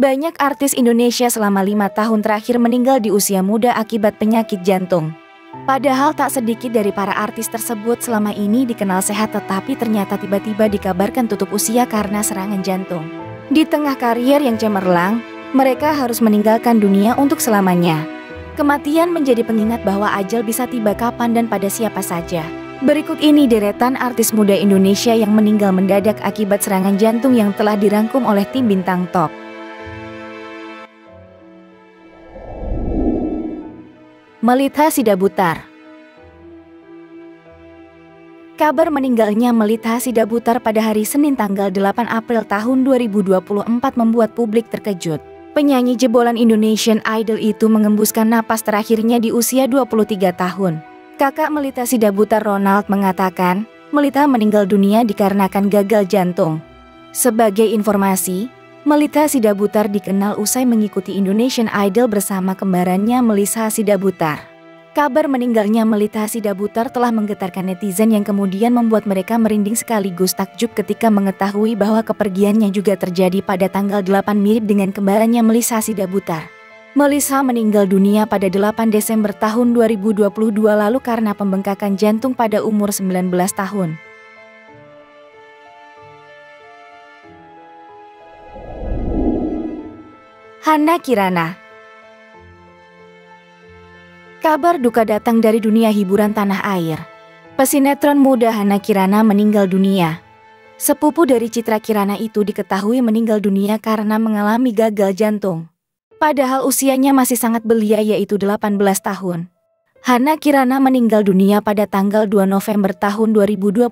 Banyak artis Indonesia selama 5 tahun terakhir meninggal di usia muda akibat penyakit jantung. Padahal tak sedikit dari para artis tersebut selama ini dikenal sehat, tetapi ternyata tiba-tiba dikabarkan tutup usia karena serangan jantung. Di tengah karier yang cemerlang, mereka harus meninggalkan dunia untuk selamanya. Kematian menjadi pengingat bahwa ajal bisa tiba kapan dan pada siapa saja. Berikut ini deretan artis muda Indonesia yang meninggal mendadak akibat serangan jantung yang telah dirangkum oleh tim Bintang Top. Melita Sidabutar. Kabar meninggalnya Melita Sidabutar pada hari Senin tanggal 8 April tahun 2024 membuat publik terkejut. Penyanyi jebolan Indonesian Idol itu mengembuskan napas terakhirnya di usia 23 tahun. Kakak Melita Sidabutar, Ronald, mengatakan Melita meninggal dunia dikarenakan gagal jantung. Sebagai informasi, Melita Sidabutar dikenal usai mengikuti Indonesian Idol bersama kembarannya Melissa Sidabutar. Kabar meninggalnya Melita Sidabutar telah menggetarkan netizen yang kemudian membuat mereka merinding sekaligus takjub ketika mengetahui bahwa kepergiannya juga terjadi pada tanggal 8 mirip dengan kembarannya Melissa Sidabutar. Melissa meninggal dunia pada 8 Desember tahun 2022 lalu karena pembengkakan jantung pada umur 19 tahun. Hana Kirana. Kabar duka datang dari dunia hiburan tanah air. Pesinetron muda Hana Kirana meninggal dunia. Sepupu dari Citra Kirana itu diketahui meninggal dunia karena mengalami gagal jantung. Padahal usianya masih sangat belia, yaitu 18 tahun. Hana Kirana meninggal dunia pada tanggal 2 November tahun 2021.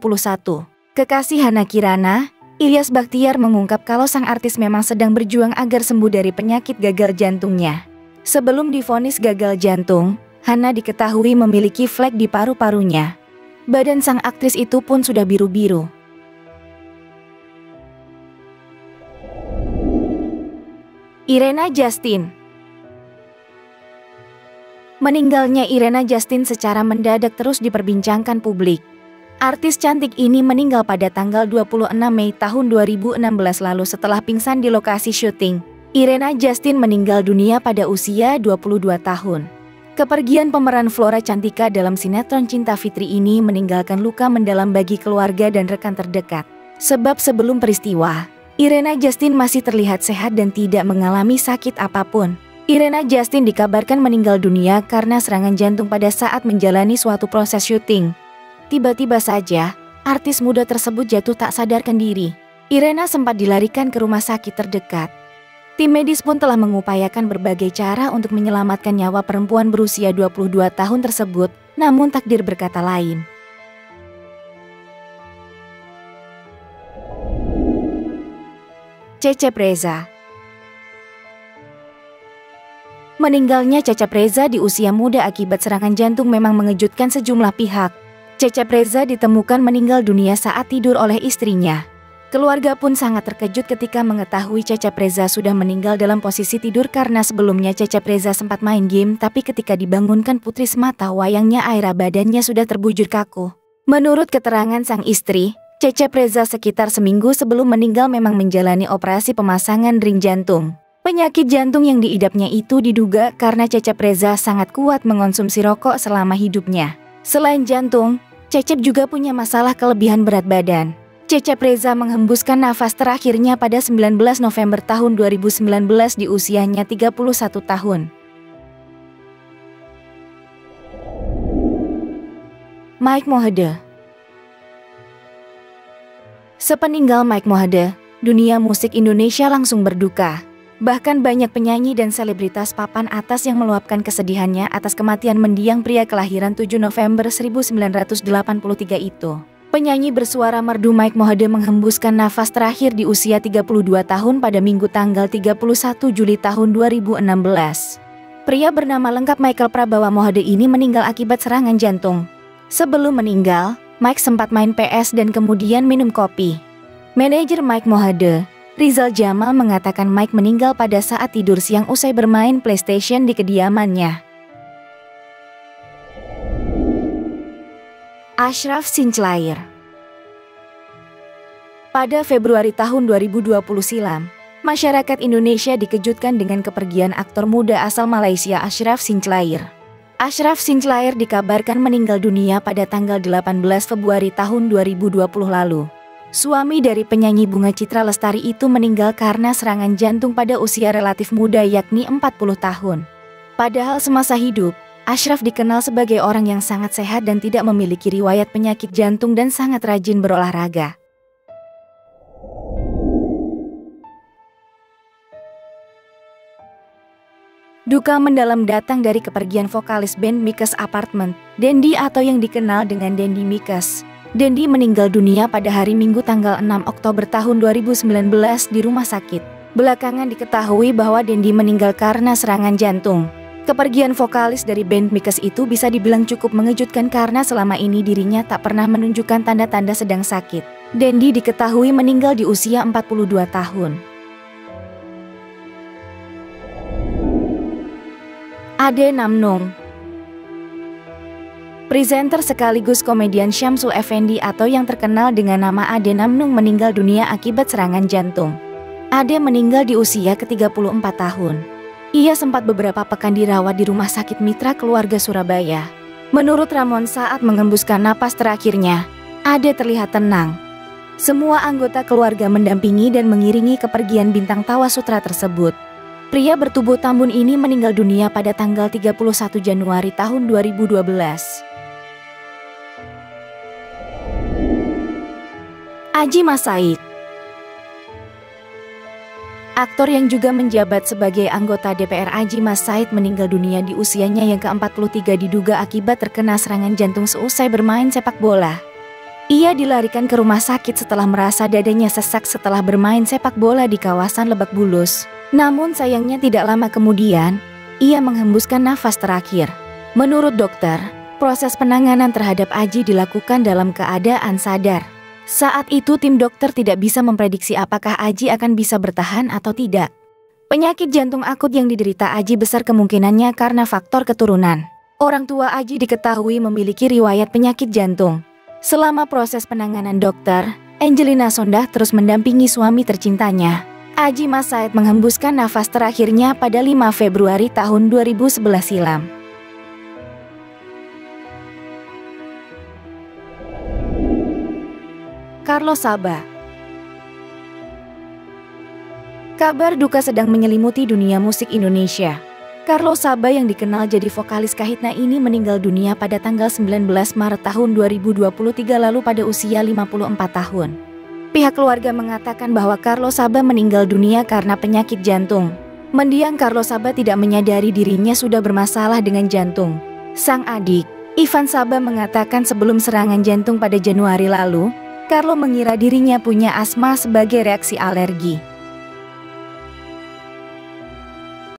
Kekasih Hana Kirana, Ilyas Bachtiar, mengungkap kalau sang artis memang sedang berjuang agar sembuh dari penyakit gagal jantungnya. Sebelum divonis gagal jantung, Hana diketahui memiliki flek di paru-parunya. Badan sang aktris itu pun sudah biru-biru. Irena Justin. Meninggalnya Irena Justin secara mendadak terus diperbincangkan publik. Artis cantik ini meninggal pada tanggal 26 Mei tahun 2016 lalu setelah pingsan di lokasi syuting. Irena Justin meninggal dunia pada usia 22 tahun. Kepergian pemeran Flora Cantika dalam sinetron Cinta Fitri ini meninggalkan luka mendalam bagi keluarga dan rekan terdekat. Sebab sebelum peristiwa, Irena Justin masih terlihat sehat dan tidak mengalami sakit apapun. Irena Justin dikabarkan meninggal dunia karena serangan jantung pada saat menjalani suatu proses syuting. Tiba-tiba saja, artis muda tersebut jatuh tak sadarkan diri. Irena sempat dilarikan ke rumah sakit terdekat. Tim medis pun telah mengupayakan berbagai cara untuk menyelamatkan nyawa perempuan berusia 22 tahun tersebut, namun takdir berkata lain. Cecep Reza. Meninggalnya Cecep Reza di usia muda akibat serangan jantung memang mengejutkan sejumlah pihak. Cecep Reza ditemukan meninggal dunia saat tidur oleh istrinya. Keluarga pun sangat terkejut ketika mengetahui Cecep Reza sudah meninggal dalam posisi tidur karena sebelumnya Cecep Reza sempat main game, tapi ketika dibangunkan putri semata wayangnya Aira badannya sudah terbujur kaku. Menurut keterangan sang istri, Cecep Reza sekitar seminggu sebelum meninggal memang menjalani operasi pemasangan ring jantung. Penyakit jantung yang diidapnya itu diduga karena Cecep Reza sangat kuat mengonsumsi rokok selama hidupnya. Selain jantung, Cecep juga punya masalah kelebihan berat badan. Cecep Reza menghembuskan nafas terakhirnya pada 19 November tahun 2019 di usianya 31 tahun. Mike Mohede. Sepeninggal Mike Mohede, dunia musik Indonesia langsung berduka. Bahkan banyak penyanyi dan selebritas papan atas yang meluapkan kesedihannya atas kematian mendiang pria kelahiran 7 November 1983 itu. Penyanyi bersuara merdu Mike Mohede menghembuskan nafas terakhir di usia 32 tahun pada Minggu tanggal 31 Juli tahun 2016. Pria bernama lengkap Michael Prabawa Mohede ini meninggal akibat serangan jantung. Sebelum meninggal, Mike sempat main PS dan kemudian minum kopi. Manajer Mike Mohede, Rizal Jamal, mengatakan Mike meninggal pada saat tidur siang usai bermain PlayStation di kediamannya. Ashraf Sinclair. Pada Februari tahun 2020 silam, Masyarakat Indonesia dikejutkan dengan kepergian aktor muda asal Malaysia Ashraf Sinclair. Ashraf Sinclair dikabarkan meninggal dunia pada tanggal 18 Februari tahun 2020 lalu. Suami dari penyanyi Bunga Citra Lestari itu meninggal karena serangan jantung pada usia relatif muda yakni 40 tahun. Padahal semasa hidup, Ashraf dikenal sebagai orang yang sangat sehat dan tidak memiliki riwayat penyakit jantung dan sangat rajin berolahraga. Duka mendalam datang dari kepergian vokalis band Mikes Apartment, Dendi atau yang dikenal dengan Dendi Mikes. Dendi meninggal dunia pada hari Minggu tanggal 6 Oktober tahun 2019 di rumah sakit. Belakangan diketahui bahwa Dendi meninggal karena serangan jantung. Kepergian vokalis dari band Mikes itu bisa dibilang cukup mengejutkan karena selama ini dirinya tak pernah menunjukkan tanda-tanda sedang sakit. Dendi diketahui meninggal di usia 42 tahun. Ade Namnung. Presenter sekaligus komedian Syamsul Effendi atau yang terkenal dengan nama Ade Namnung meninggal dunia akibat serangan jantung. Ade meninggal di usia ke-34 tahun. Ia sempat beberapa pekan dirawat di Rumah Sakit Mitra Keluarga Surabaya. Menurut Ramon saat mengembuskan napas terakhirnya, Ade terlihat tenang. Semua anggota keluarga mendampingi dan mengiringi kepergian bintang tawa sutra tersebut. Pria bertubuh tambun ini meninggal dunia pada tanggal 31 Januari tahun 2012. Adjie Mas Said. Aktor yang juga menjabat sebagai anggota DPR Adjie Mas Said meninggal dunia di usianya yang ke-43 diduga akibat terkena serangan jantung seusai bermain sepak bola. Ia dilarikan ke rumah sakit setelah merasa dadanya sesak setelah bermain sepak bola di kawasan Lebak Bulus. Namun sayangnya tidak lama kemudian, ia menghembuskan nafas terakhir. Menurut dokter, proses penanganan terhadap Adjie dilakukan dalam keadaan sadar. Saat itu tim dokter tidak bisa memprediksi apakah Adjie akan bisa bertahan atau tidak. Penyakit jantung akut yang diderita Adjie besar kemungkinannya karena faktor keturunan. Orang tua Adjie diketahui memiliki riwayat penyakit jantung. Selama proses penanganan dokter, Angelina Sondakh terus mendampingi suami tercintanya. Adjie Mas Said menghembuskan nafas terakhirnya pada 5 Februari tahun 2011 silam. Carlos Sabaah. Kabar duka sedang menyelimuti dunia musik Indonesia. Carlos Sabaah yang dikenal jadi vokalis Kahitna ini meninggal dunia pada tanggal 19 Maret tahun 2023 lalu pada usia 54 tahun. Pihak keluarga mengatakan bahwa Carlos Sabaah meninggal dunia karena penyakit jantung. Mendiang Carlos Sabaah tidak menyadari dirinya sudah bermasalah dengan jantung. Sang adik, Ivan Sabaah mengatakan sebelum serangan jantung pada Januari lalu, Carlo mengira dirinya punya asma sebagai reaksi alergi.